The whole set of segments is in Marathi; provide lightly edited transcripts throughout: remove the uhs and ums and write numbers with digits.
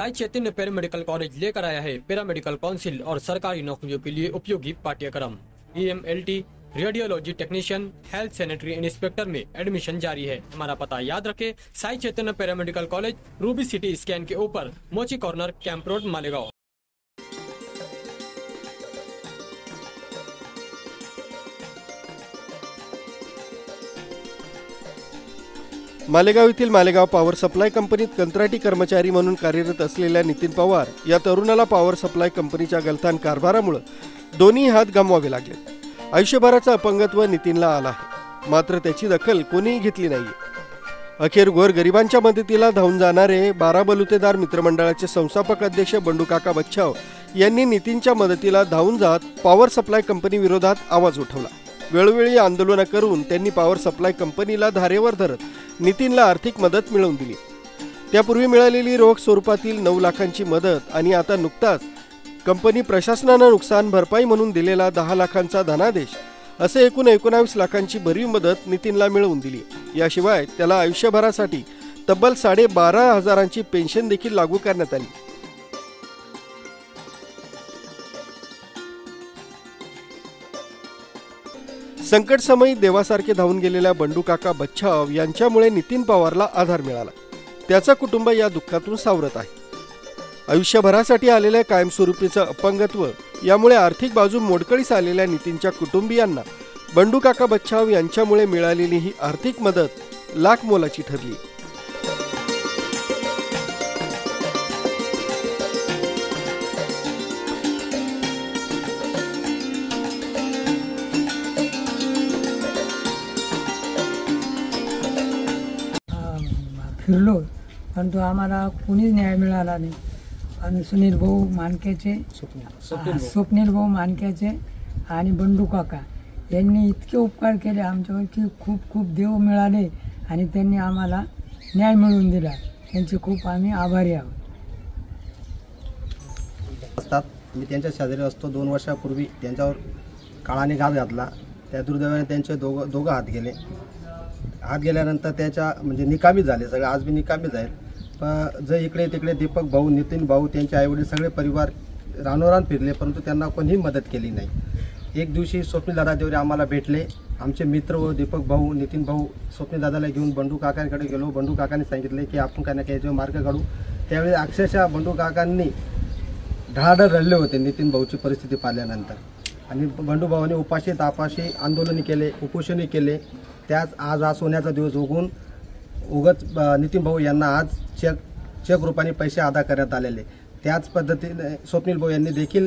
साई चैतन्य पैरामेडिकल कॉलेज लेकर आया है पैरामेडिकल काउंसिल और सरकारी नौकरियों के लिए उपयोगी पाठ्यक्रम। EMLT, radiology technician, health sanitary inspector में एडमिशन जारी है। हमारा पता याद रखें, Sai Chaitanya paramedical college, ruby city scan के ऊपर, Mochi corner, camp road, Malegaon. Malegaon येथील मालेगाव पॉवर सप्लाय कंपनीत कंत्राटी कर्मचारी म्हणून कार्यरत असलेल्या नितीन पवार या तरुणाला पॉवर सप्लाय कंपनीच्या गलथान कारभारामुळे दोन्ही हात गमवावे लागले। आयुष्यभराचा अपंगत्व नितीनला आला आहे, मात्र त्याची दखल कोणीही घेतली नाहीये। अखेर गोरगरिबांच्या मदतीला धावून जाणारे 12 बलुतेदार मित्रमंडळाचे संस्थापक अध्यक्ष बंडू काका बच्छाव यांनी नितीनच्या मदतीला धावून जात पॉवर सप्लाय कंपनी विरोधात आवाज उठवला। वेळोवेळी आंदोलन करून त्यांनी पॉवर सप्लाय कंपनीला धारेवर धरत नितीनला आर्थिक मदत मिळवून दिली। त्यापूर्वी मिळालेली रोख स्वरूपातील 9 लाखांची मदत आणि आता नुकताच कंपनी प्रशासनाने नुकसान भरपाई म्हणून दिलेला 10 लाखांचा धनादेश असे एकूण 19 लाखांची भरीव मदत नितीनला मिळवून दिली। याशिवाय त्याला आयुष्यभरासाठी तब्बल 12,500ची पेन्शन देखील लागू करण्यात आली। संकट समयी देवासारखे धावून गेलेल्या बंडू काका बच्छाव यांच्यामुळे नितीन पवारला आधार मिळाला। त्याचा कुटुंब या दुःखातून सावरत आहे। आयुष्यभरासाठी आलेल्या कायमस्वरूपीचं अपंगत्व यामुळे आर्थिक बाजू मोडकळीस आलेल्या नितीनच्या कुटुंबियांना बंडू काका बच्छाव यांच्यामुळे मिळालेली ही आर्थिक मदत लाख मोलाची ठरली। फिरलो परंतु आम्हाला कोणीच न्याय मिळाला नाही। आणि सुनील भाऊ मानकेचे, स्वप्नील भाऊ मानकेचे आणि बंडू काका यांनी इतके उपकार केले आमच्यावर की खूप खूप देव मिळाले आणि त्यांनी आम्हाला न्याय मिळवून दिला। त्यांचे खूप आम्ही आभारी आहोत। मी त्यांच्या शेजारी असतो। 2 वर्षापूर्वी त्यांच्यावर काळाने घात घातला। त्या दुर्दैवाने त्यांचे दोघं हात गेल्यानंतर त्याच्या म्हणजे निकामी झाले सगळे। आज बी निकामीच आहेत। पण जे इकडे तिकडे दीपक भाऊ, नितीन भाऊ, त्यांचे आईवडील सगळे परिवार रानोरान फिरले परंतु त्यांना कोणीही मदत केली नाही। एक दिवशी स्वप्नील दादा देवरे आम्हाला भेटले। आमचे मित्र व दीपक भाऊ, नितीन भाऊ स्वप्नील दादाला घेऊन बंडू काकांकडे गेलो। बंडू काकांनी सांगितले की आपण काय ना काय मार्ग काढू। त्यावेळी अक्षरशः बंडू काकांनी ढाढळ रडले होते नितीन भाऊची परिस्थिती पाहिल्यानंतर। आणि बंडू भाऊने उपाशी तापाशी आंदोलने केले, उपोषणे केले। त्याच आज हा सोन्याचा दिवस उगत नितीन भाऊ यांना आज चेक रूपाने पैसे अदा करण्यात आलेले। त्याच पद्धतीने स्वप्नील भाऊ यांनी देखील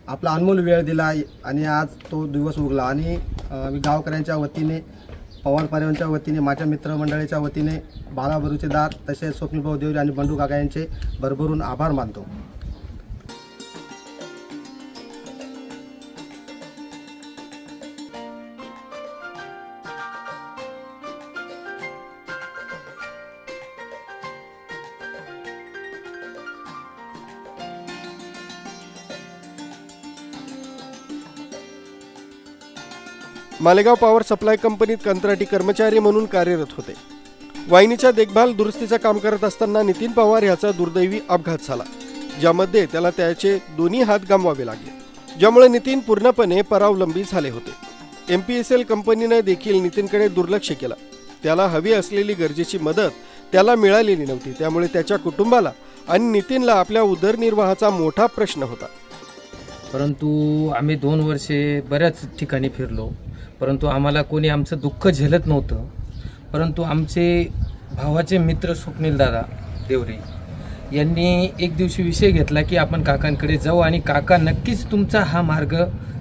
आपला अनमोल वेळ दिला आणि आज तो दिवस उगला। आणि गावकऱ्यांच्या वतीने, पवार परिवाराच्या वतीने, माझ्या मित्रमंडळीच्या वतीने 12 बलुतेदार तसेच स्वप्नील भाऊ देवरे आणि बंडू काका यांचे भरभरून आभार मानतो। मालेगाव पॉवर सप्लाय कंपनीत कंत्राटी कर्मचारी म्हणून कार्यरत होते। वाहिनीच्या देखभाल दुरुस्तीचं काम करत असताना नितीन पवार याचा दुर्दैवी अपघात झाला, ज्यामध्ये त्याला त्याचे दोन्ही हात गमवावे लागले, ज्यामुळे नितीन पूर्णपणे परावलंबी झाले होते। MPSL कंपनीने देखील नितीनकडे दुर्लक्ष केलं। त्याला हवी असलेली गरजेची मदत त्याला मिळालेली नव्हती, त्यामुळे त्याच्या कुटुंबाला आणि नितीनला आपल्या उदरनिर्वाहाचा मोठा प्रश्न होता। परंतु आम्ही 2 वर्षे बऱ्याच ठिकाणी फिरलो परंतु आम्हाला कोणी आमचं दुःख झेलत नव्हतं। परंतु आमचे भावाचे मित्र स्वप्नील दादा देवरे यांनी एक दिवशी विषय घेतला की आपण काकांकडे जाऊ आणि काका नक्कीच तुमचा हा मार्ग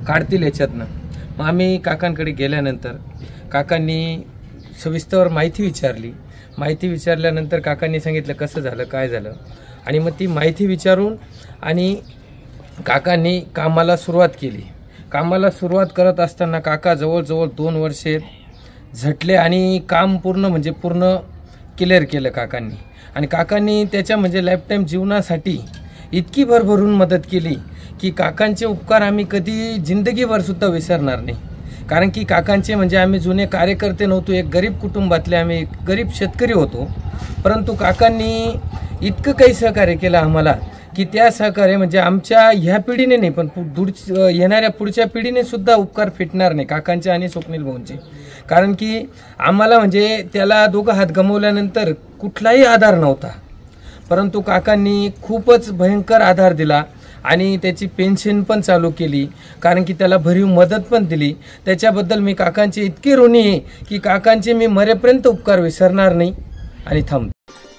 काढतील याच्यातनं। मग आम्ही काकांकडे गेल्यानंतर काकांनी सविस्तर माहिती विचारली। माहिती विचारल्यानंतर काकांनी सांगितलं कसं झालं काय झालं आणि मग ती माहिती विचारून आणि काकांनी कामाला सुरुवात केली। कामाला सुरुवात करत असताना काका जवळजवळ 2 वर्षे झटले आणि काम पूर्ण क्लिअर केलं काकांनी। आणि काकांनी त्याच्या म्हणजे लाईफटाईम जीवनासाठी इतकी भरभरून मदत केली की काकांचे उपकार आम्ही कधी जिंदगीभर सुद्धा विसरणार नाही। कारण की काकांचे म्हणजे आम्ही जुने कार्यकर्ते नव्हतो, एक गरीब कुटुंबातले आम्ही गरीब शेतकरी होतो, परंतु काकांनी इतकं काही सहकार्य केलं आम्हाला की त्या सहकार्य म्हणजे आमच्या ह्या पिढीने नाही पण येणाऱ्या पुढच्या पिढीने सुद्धा उपकार फिटणार नाही काकांचे आणि स्वप्नील भाऊंचे. कारण की आम्हाला म्हणजे त्याला दोघं हात गमावल्यानंतर कुठलाही आधार नव्हता, परंतु काकांनी खूपच भयंकर आधार दिला आणि त्याची पेन्शन पण चालू केली, कारण की त्याला भरीव मदत पण दिली. त्याच्याबद्दल मी काकांचे इतके ऋणी आहे की काकांचे मी मरेपर्यंत उपकार विसरणार नाही आणि थांबतो.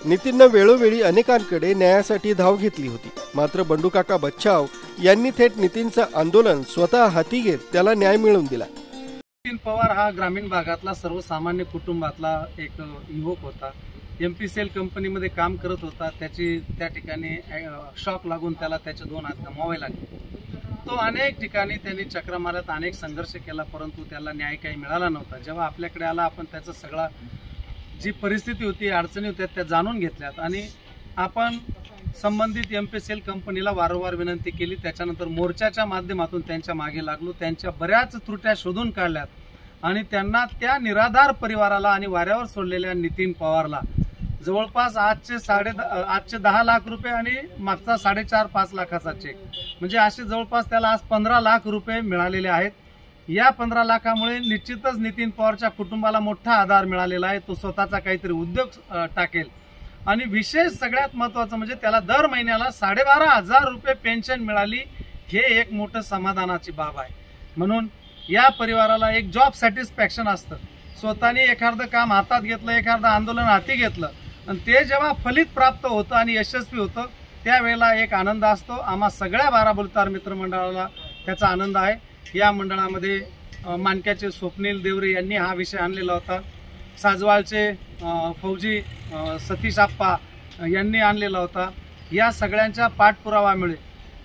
नितीननं वेळोवेळी अनेकांकडे न्यायासाठी धाव घेतली होती, मात्र बंडू काका बच्छाव यांनी थेट नितीनचं आंदोलन स्वतः हाती घेत त्याला न्याय मिळवून दिला. नितीन पवार हा ग्रामीण भागातला सर्वसामान्य कुटुंबातला एक युवक होता. MPCL कंपनीमध्ये काम करत होता. त्याची त्या ठिकाणी शॉक लागून त्याला त्याचे 2 हात गमवावे लागले. तो अनेक ठिकाणी त्यांनी चक्रा मारत अनेक संघर्ष केला, परंतु त्याला न्याय काही मिळाला नव्हता. जेव्हा आपल्याकडे आला आपण त्याचं सगळा जी परिस्थिती होती, अडचणी होत्या त्या जाणून घेतल्यात आणि आपण संबंधित MPCL कंपनीला वारंवार विनंती केली. त्याच्यानंतर मोर्चाच्या माध्यमातून त्यांच्या मागे लागलो, त्यांच्या बऱ्याच त्रुट्या शोधून काढल्यात आणि त्यांना त्या निराधार परिवाराला आणि वाऱ्यावर सोडलेल्या नितीन पवारला जवळपास आजचे 10 लाख रुपये आणि मागचा 4.5-5 लाखाचा चेक, म्हणजे असे जवळपास त्याला आज 15 लाख रुपये मिळालेले आहेत. या 15 लाखामुळे निश्चितच नितीन पवारच्या कुटुंबाला मोठा आधार मिळालेला आहे. तो स्वतःचा काहीतरी उद्योग टाकेल आणि विशेष सगळ्यात महत्वाचं म्हणजे त्याला दर महिन्याला 12,500 रुपये पेन्शन मिळाली. हे एक मोठं समाधानाची बाब आहे. म्हणून या परिवाराला एक जॉब सॅटिस्फॅक्शन असतं. स्वतःने एखादं काम हातात घेतलं, एखादं आंदोलन हाती घेतलं आणि ते जेव्हा फलित प्राप्त होतं आणि यशस्वी होतं त्यावेळेला एक आनंद असतो. आम्हा सगळ्या 12 बोलतार मित्रमंडळाला त्याचा आनंद आहे. या मंडळामध्ये मानक्याचे स्वप्नील देवरे यांनी हा विषय आणलेला होता. साजवाळचे फौजी सतीश आप्पा यांनी आणलेला होता. या सगळ्यांच्या पाठपुरावा मिळेल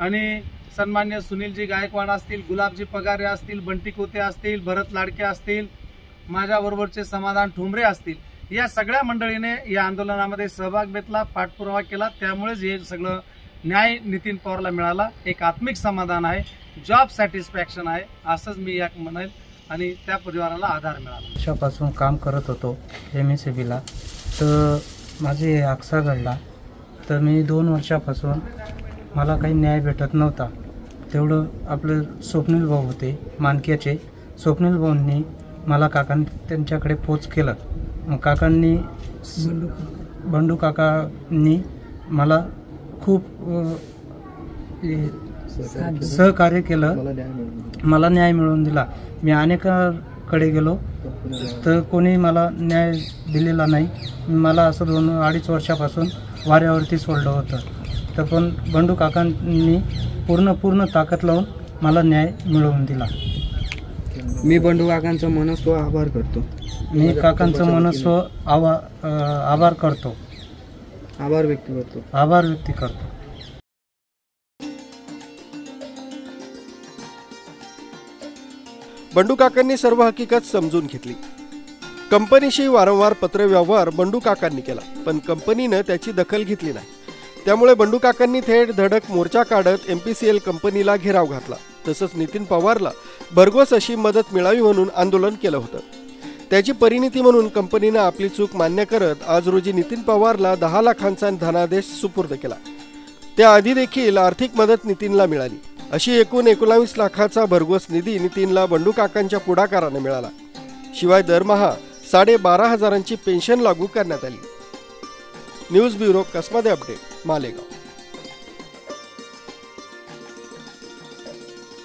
आणि सन्मान्य सुनीलजी गायकवाड असतील, गुलाबजी पगारे असतील, बंटी कोते असतील, भरत लाडके असतील, माझ्याबरोबरचे समाधान ठोंबरे असतील, या सगळ्या मंडळीने या आंदोलनामध्ये सहभाग घेतला, पाठपुरावा केला. त्यामुळेच हे सगळं न्याय नितीन पवारला मिळाला. एक आत्मिक समाधान आहे, जॉब सॅटिस्फॅक्शन आहे असंच मी या म्हणेल आणि त्या परिवाराला आधार मिळाला. वर्षापासून काम करत होतो MSCBला, तर माझे हादसा घडला. तर मी 2 वर्षापासून मला काही न्याय भेटत नव्हता. तेवढं आपले स्वप्नील भाऊ होते मानक्याचे, स्वप्नील भाऊंनी मला त्यांच्याकडे पोच केलं. मग काकांनी बंडू काकांनी मला खूप सहकार्य केलं, मला न्याय मिळवून दिला. मी अनेकाकडे गेलो तर कोणी मला न्याय दिलेला नाही. मला असं 2-2.5 वर्षापासून वाऱ्यावरती सोडलं होतं. तर पण बंडू काकांनी पूर्ण ताकद लावून मला न्याय मिळवून दिला. मी बंडू काकांचं मनस्व आभार करतो. मी काकांचं मनस्व आभार करतो, आभार व्यक्त करतो. बंडू काकांनी सर्व हकीकत समजून घेतली. कंपनीशी वारंवार पत्रव्यवहार बंडू काकांनी केला, पण कंपनीनं त्याची दखल घेतली नाही. त्यामुळे बंडू काकांनी थेट धडक मोर्चा काढत MPCL कंपनीला घेराव घातला. तसंच नितीन पवारला भरघोस अशी मदत मिळावी म्हणून आंदोलन केलं होतं. त्याची परिणिती म्हणून कंपनीनं आपली चूक मान्य करत आज रोजी नितीन पवारला 10 लाखांचा धनादेश सुपूर्द केला. त्याआधी देखील आर्थिक मदत नितीनला मिळाली. अशी एकूण 19 लाखाचा भरघोस निधी नितीनला बंडू काकांच्या पुढाकाराने मिळाला. शिवाय दरमहा 12,500ची पेन्शन लागू करण्यात आली. न्यूज ब्युरो, कसमध्ये अपडेट, मालेगाव.